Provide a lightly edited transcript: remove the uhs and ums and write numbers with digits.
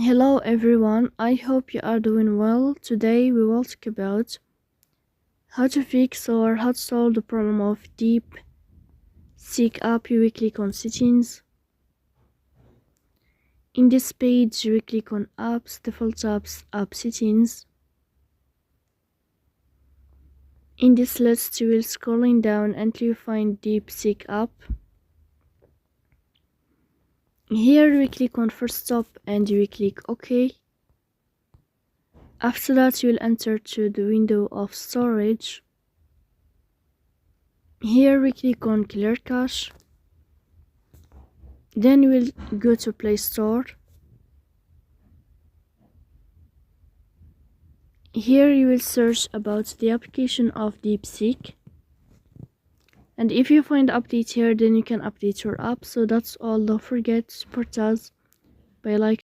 Hello everyone, I hope you are doing well. Today we will talk about how to fix or how to solve the problem of deep seek app. You will click on settings. In this page you will click on apps, default apps, app settings. In this list you will scrolling down until you find Deepseek app. Here we click on first stop and you will click OK. After that you will enter to the window of storage. Here we click on clear cache. Then we'll go to Play Store. Here you will search about the application of Deepseek. And if you find update here, then you can update your app. So that's all. Don't forget to support us by liking.